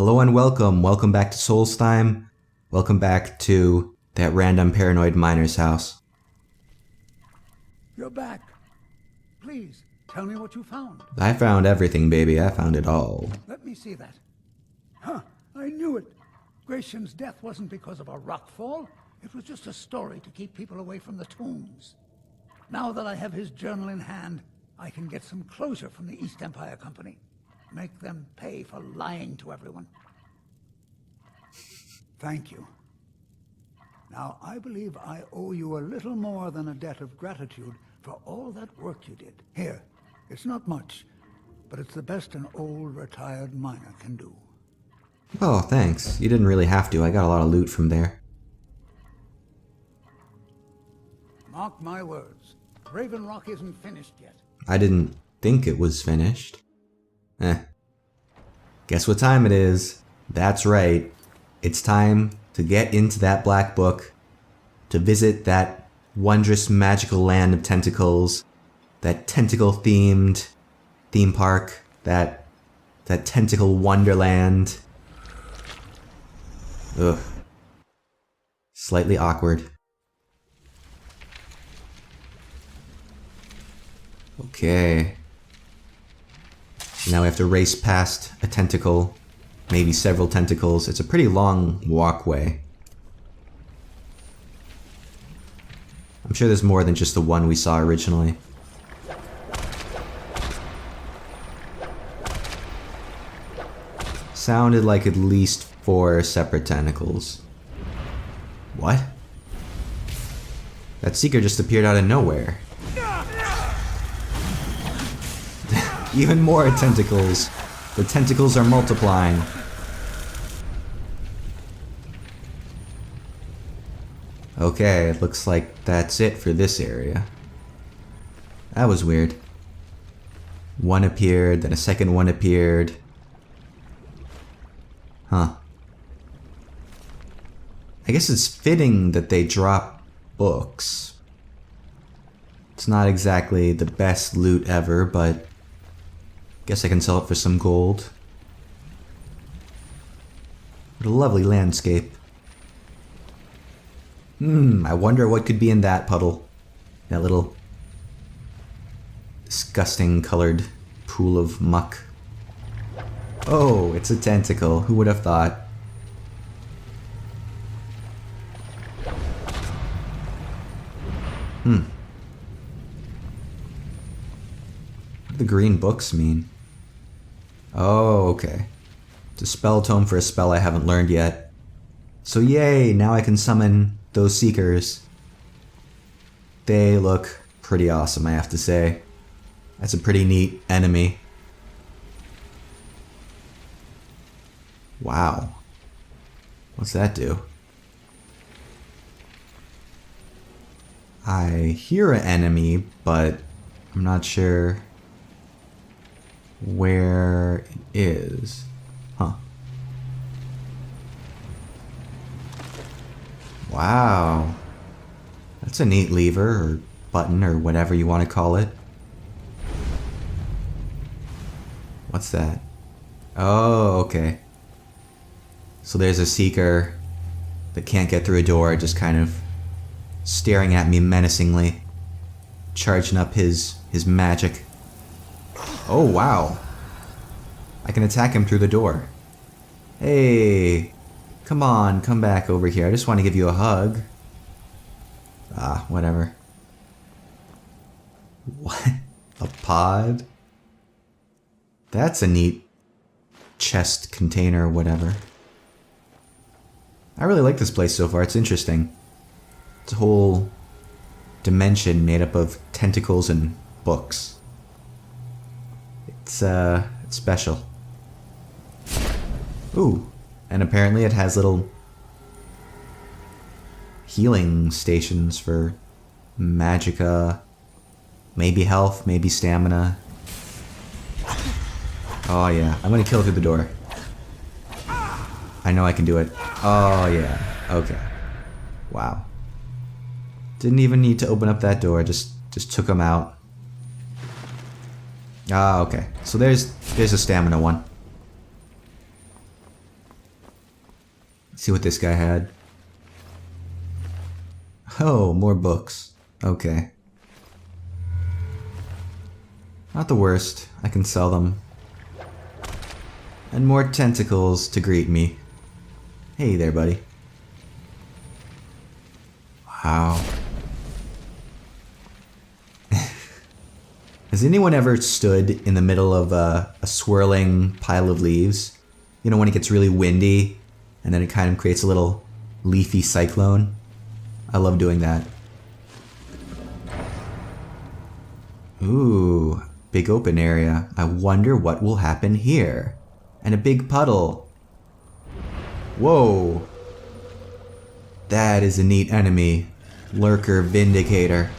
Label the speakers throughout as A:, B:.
A: Hello and welcome. Welcome back to Solstheim. Welcome back to that random paranoid miner's house.
B: You're back. Please, tell me what you found.
A: I found everything, baby. I found it all.
B: Let me see that. Huh, I knew it. Gratian's death wasn't because of a rockfall. It was just a story to keep people away from the tombs. Now that I have his journal in hand, I can get some closure from the East Empire Company. Make them pay for lying to everyone. Thank you. Now, I believe I owe you a little more than a debt of gratitude for all that work you did. Here, it's not much, but it's the best an old retired miner can do.
A: Oh, thanks. You didn't really have to. I got a lot of loot from there.
B: Mark my words. Raven Rock isn't finished yet.
A: I didn't think it was finished. Guess what time it is? That's right. It's time to get into that black book, to visit that wondrous magical land of tentacles, that tentacle-themed theme park, that tentacle wonderland. Ugh. Slightly awkward. Okay. Now we have to race past a tentacle, maybe several tentacles. It's a pretty long walkway. I'm sure there's more than just the one we saw originally. Sounded like at least 4 separate tentacles. What? That seeker just appeared out of nowhere. Even more tentacles. The tentacles are multiplying. Okay, it looks like that's it for this area. That was weird. One appeared, then a second one appeared. Huh. I guess it's fitting that they drop books. It's not exactly the best loot ever, but guess I can sell it for some gold. What a lovely landscape. I wonder what could be in that puddle. That little disgusting colored pool of muck. Oh, it's a tentacle. Who would have thought? What do the green books mean? Oh, okay. It's a spell tome for a spell I haven't learned yet. So yay, now I can summon those seekers. They look pretty awesome, I have to say. That's a pretty neat enemy. Wow. What's that do? I hear an enemy, but I'm not sure where it is. Huh. Wow. That's a neat lever or button or whatever you want to call it. What's that? Oh, okay. So there's a seeker that can't get through a door, just kind of staring at me menacingly, charging up his magic. Oh, wow. I can attack him through the door. Hey, come on, come back over here. I just want to give you a hug. Ah, whatever. What? A pod? That's a neat chest container or whatever. I really like this place so far. It's interesting. It's a whole dimension made up of tentacles and books. It's special. Ooh, and apparently it has little healing stations for magicka, maybe health, maybe stamina. Oh yeah, I'm gonna kill through the door. I know I can do it. Oh yeah, okay. Wow. Didn't even need to open up that door, just took him out. Ah, okay. So there's a stamina one. See what this guy had. Oh, more books. Okay. Not the worst. I can sell them. And more tentacles to greet me. Hey there, buddy. Wow. Has anyone ever stood in the middle of a swirling pile of leaves? You know, when it gets really windy and then it kind of creates a little leafy cyclone? I love doing that. Ooh, big open area. I wonder what will happen here. And a big puddle. Whoa. That is a neat enemy. Lurker Vindicator.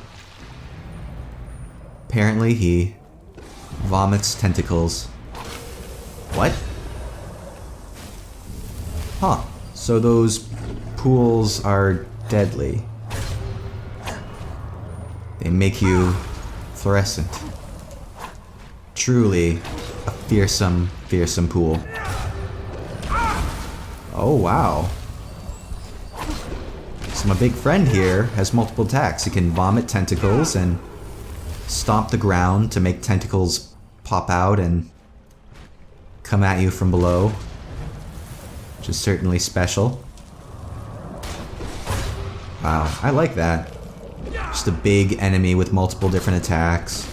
A: Apparently he vomits tentacles. What? Huh. So those pools are deadly. They make you fluorescent. Truly a fearsome, fearsome pool. Oh, wow. So my big friend here has multiple attacks. He can vomit tentacles and stomp the ground to make tentacles pop out and come at you from below, which is certainly special. Wow, I like that. Just a big enemy with multiple different attacks.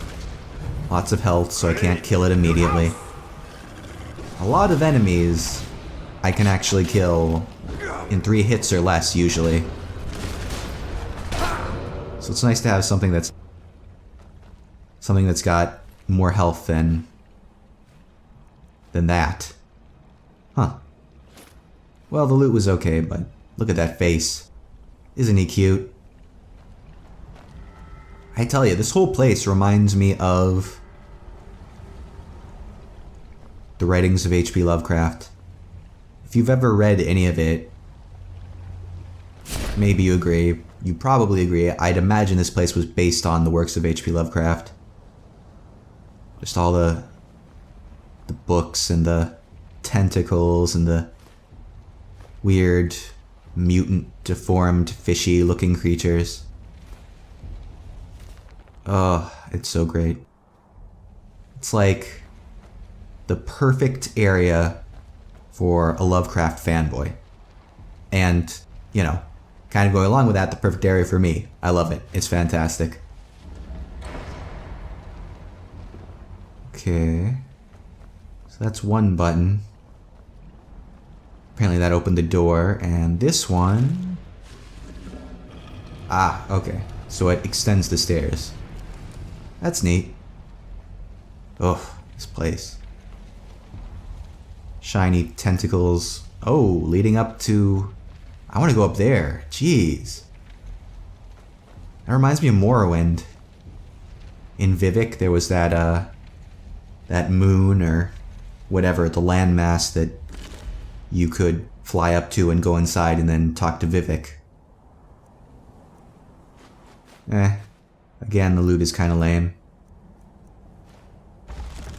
A: Lots of health, so I can't kill it immediately. A lot of enemies I can actually kill in 3 hits or less, usually. So it's nice to have something that's got more health than that. Huh. Well, the loot was okay, but look at that face. Isn't he cute? I tell you, this whole place reminds me of the writings of H.P. Lovecraft. If you've ever read any of it, maybe you agree. You probably agree. I'd imagine this place was based on the works of H.P. Lovecraft. Just all the books and the tentacles and the weird, mutant, deformed, fishy looking creatures. Oh, it's so great. It's like the perfect area for a Lovecraft fanboy. And, you know, kind of going along with that, the perfect area for me. I love it. It's fantastic. Okay. So that's one button. Apparently that opened the door, and this one... Ah, okay. So it extends the stairs. That's neat. Oh, this place. Shiny tentacles. Oh, leading up to... I want to go up there. Jeez. That reminds me of Morrowind. In Vivek, there was that moon or whatever, the landmass that you could fly up to and go inside and then talk to Vivek. Again, the loot is kind of lame.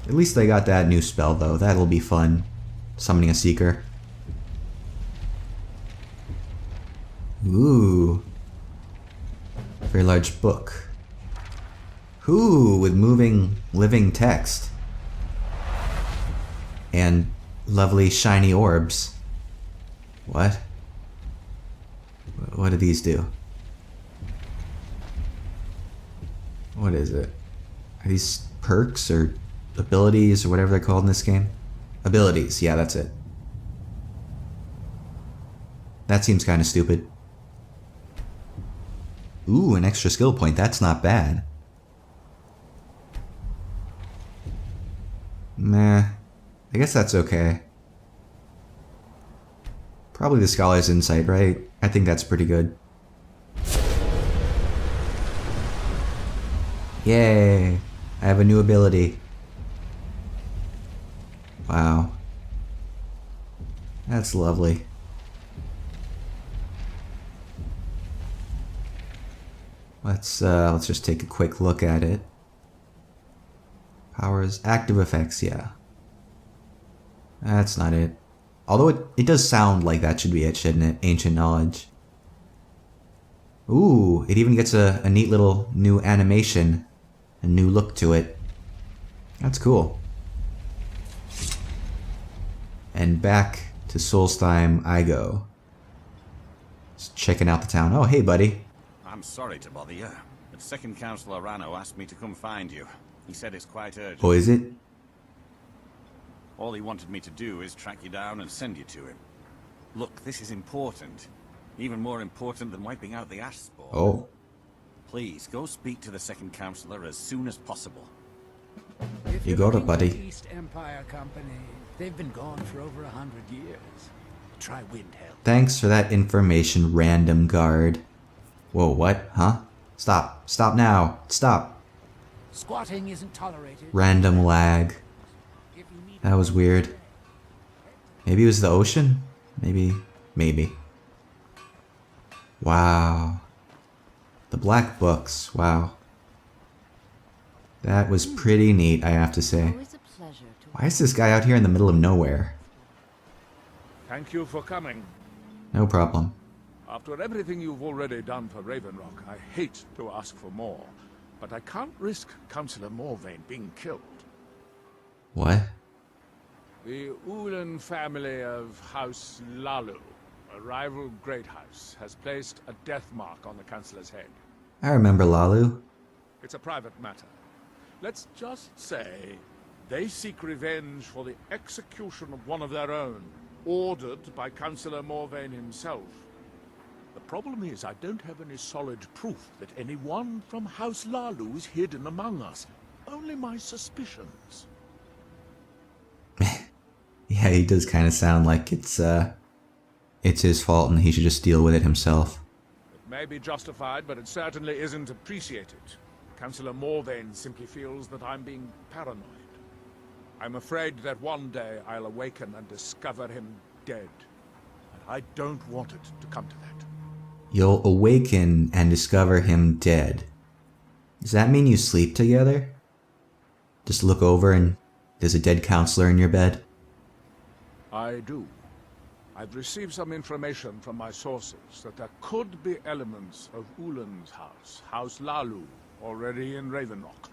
A: At least I got that new spell, though. That'll be fun. Summoning a Seeker. Ooh. Very large book. Ooh, with moving, living text. And lovely shiny orbs. What? What do these do? What is it? Are these perks or abilities or whatever they're called in this game? Abilities, yeah, that's it. That seems kind of stupid. Ooh, an extra skill point. That's not bad. Meh. I guess that's okay. Probably the Scholar's Insight, right? I think that's pretty good. Yay! I have a new ability. Wow. That's lovely. Let's just take a quick look at it. Powers, active effects, yeah. That's not it. Although it does sound like that should be it, shouldn't it? Ancient knowledge. Ooh, it even gets a neat little new animation. A new look to it. That's cool. And back to Solstheim I go. Just checking out the town. Oh, hey, buddy.
C: I'm sorry to bother you, but Second Councillor Rano asked me to come find you. He said it's quite urgent.
A: Oh, is it?
C: All he wanted me to do is track you down and send you to him. Look, this is important. Even more important than wiping out the ash spore.
A: Oh.
C: Please, go speak to the Second Councillor as soon as possible.
D: If
A: You
D: you're
A: got it,
D: looking
A: buddy.
D: for East Empire Company, they've been gone for over 100 years. Try Windhelm.
A: Thanks for that information, random guard. Whoa, what? Huh? Stop. Stop now. Stop.
D: Squatting isn't tolerated.
A: Random lag.
D: If you need
A: That was weird. Maybe it was the ocean? Maybe. Wow. The black books. Wow. That was pretty neat, I have to say.
E: Always a pleasure to
A: Why is this guy out here in the middle of nowhere?
F: Thank you for coming.
A: No problem.
F: After everything you've already done for Ravenrock, I hate to ask for more, but I can't risk Councillor Morvain being killed.
A: What?
F: The Ulan family of House Lalu, a rival great house, has placed a death mark on the Councillor's head.
A: I remember Lalu.
F: It's a private matter. Let's just say they seek revenge for the execution of one of their own, ordered by Councillor Morvain himself. The problem is I don't have any solid proof that anyone from House Lalu is hidden among us. Only my suspicions.
A: Yeah, he does kind of sound like it's his fault and he should just deal with it himself.
F: It may be justified, but it certainly isn't appreciated. Councillor Morvain simply feels that I'm being paranoid. I'm afraid that one day I'll awaken and discover him dead. And I don't want it to come to that.
A: You'll awaken and discover him dead. Does that mean you sleep together? Just look over and there's a dead counselor in your bed?
F: I do. I've received some information from my sources that there could be elements of Ulan's house, House Lalu, already in Ravenrock.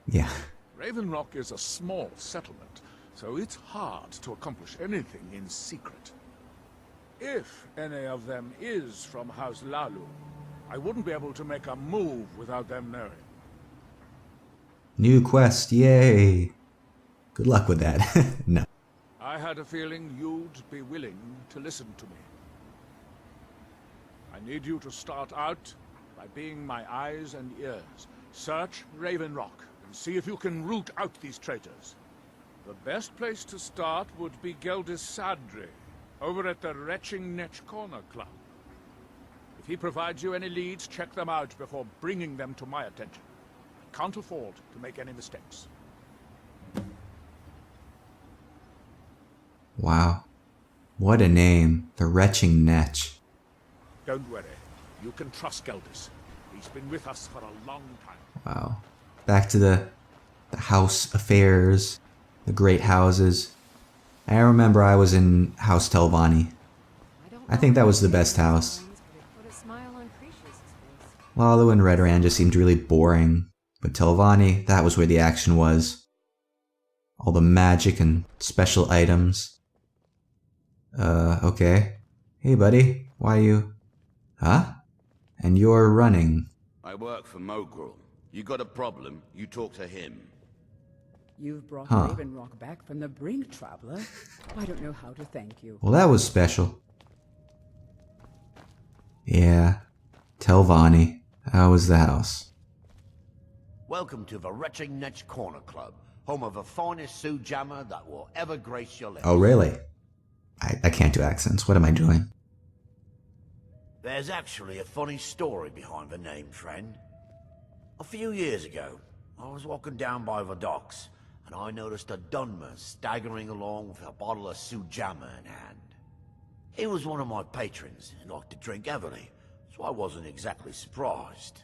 A: Yeah.
F: Ravenrock is a small settlement, so it's hard to accomplish anything in secret. If any of them is from House Lalu, I wouldn't be able to make a move without them knowing.
A: New quest, yay! Good luck with that. No.
F: I had a feeling you'd be willing to listen to me. I need you to start out by being my eyes and ears. Search Ravenrock and see if you can root out these traitors. The best place to start would be Geldis Sadri, over at the Retching Netch Corner Club. If he provides you any leads, check them out before bringing them to my attention. I can't afford to make any mistakes.
A: Wow. What a name. The Retching Netch.
F: Don't worry. You can trust Geldis. He's been with us for a long time.
A: Wow. Back to the house affairs. The great houses. I remember I was in House Telvanni. I think that was the best house. Lalu and Redoran just seemed really boring. But Telvanni, that was where the action was. All the magic and special items. Okay. Hey, buddy. Why you... Huh? And you're running.
G: I work for Mogrul. You got a problem, you talk to him.
E: You've brought
A: Huh.
E: Ravenrock back from the brink, traveler. I don't know how to thank you.
A: Well, that was special. Yeah. Telvanni. How was the house?
H: Welcome to the Retching Netch Corner Club, home of the finest Sioux jammer that will ever grace your lips.
A: Oh, really? I can't do accents. What am I doing?
H: There's actually a funny story behind the name, friend. A few years ago, I was walking down by the docks, and I noticed a Dunmer staggering along with a bottle of Sioux jammer in hand. He was one of my patrons and liked to drink heavily, so I wasn't exactly surprised.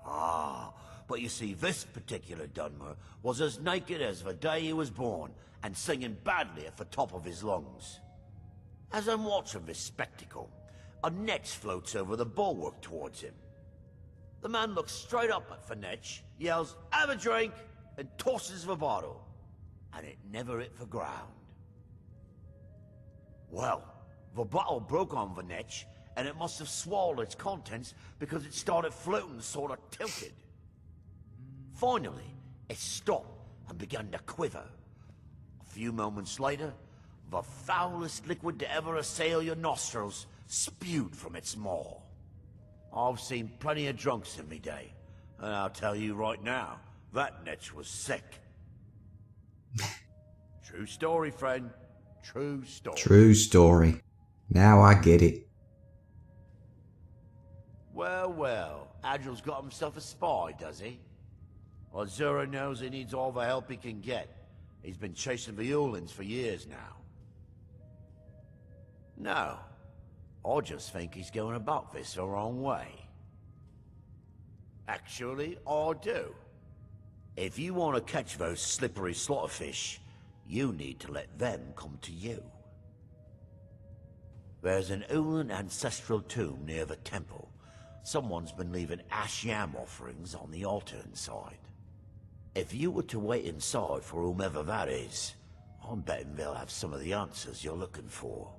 H: Ah, but you see, this particular Dunmer was as naked as the day he was born, and singing badly at the top of his lungs. As I'm watching this spectacle, a netch floats over the bulwark towards him. The man looks straight up at the netch, yells, "Have a drink," and tosses the bottle. And it never hit the ground. Well, the bottle broke on the netch, and it must have swallowed its contents because it started floating sort of tilted. Finally, it stopped and began to quiver. A few moments later, the foulest liquid to ever assail your nostrils spewed from its maw. I've seen plenty of drunks in me day, and I'll tell you right now, that netch was sick. True story, friend. True story.
A: True story. Now I get it.
H: Well, well, Adril's got himself a spy, does he? Well, Zura knows he needs all the help he can get. He's been chasing the Ulins for years now. No, I just think he's going about this the wrong way. Actually, I do. If you want to catch those slippery slaughterfish, you need to let them come to you. There's an Ulin ancestral tomb near the temple. Someone's been leaving ash yam offerings on the altar inside. If you were to wait inside for whomever that is, I'm betting they'll have some of the answers you're looking for.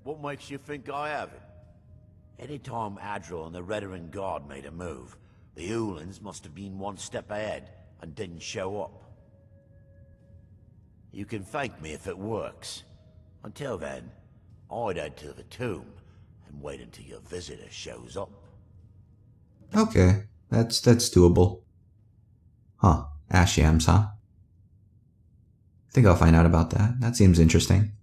H: What makes you think I haven't? Anytime Adril and the Redarin Guard made a move, the Ulins must have been one step ahead and didn't show up. You can thank me if it works. Until then, I'd head to the tomb and wait until your visitor shows up.
A: Okay, that's doable. Huh, ash yams, huh? I think I'll find out about that. That seems interesting.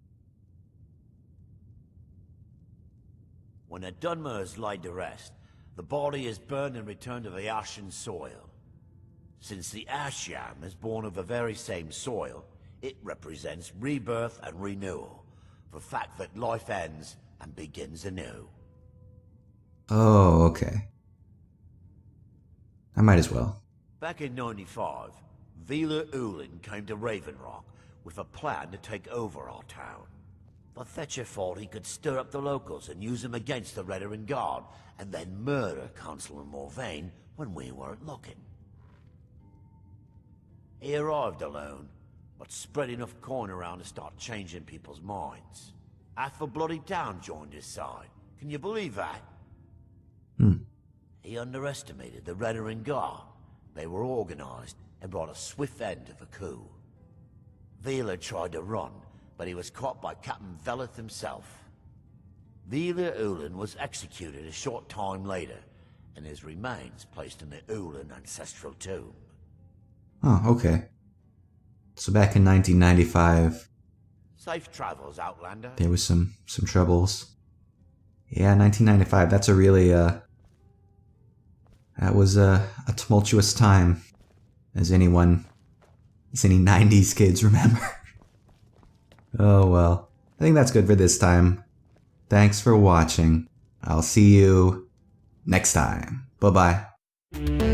H: When a Dunmer is laid to rest, the body is burned and returned to the ashen soil. Since the ash yam is born of the very same soil, it represents rebirth and renewal, the fact that life ends and begins anew.
A: Oh, okay. I might as well.
H: Back in 95, Vila Ulin came to Raven Rock with a plan to take over our town. The Fetcher thought he could stir up the locals and use them against the Redarin Guard, and then murder Consular Morvain when we weren't looking. He arrived alone, but spread enough coin around to start changing people's minds. Half the bloody town joined his side. Can you believe that? He underestimated the Redarin Guard. They were organized and brought a swift end to the coup. Vila tried to run, but he was caught by Captain Veleth himself. Vila Ulin was executed a short time later, and his remains placed in the Ulin ancestral tomb.
A: Oh, okay. So back in 1995,
H: Safe travels, Outlander.
A: there was some troubles. Yeah, 1995, that's a really, that was a tumultuous time, as any 90s kids remember. Oh well, I think that's good for this time. Thanks for watching. I'll see you next time. Bye-bye.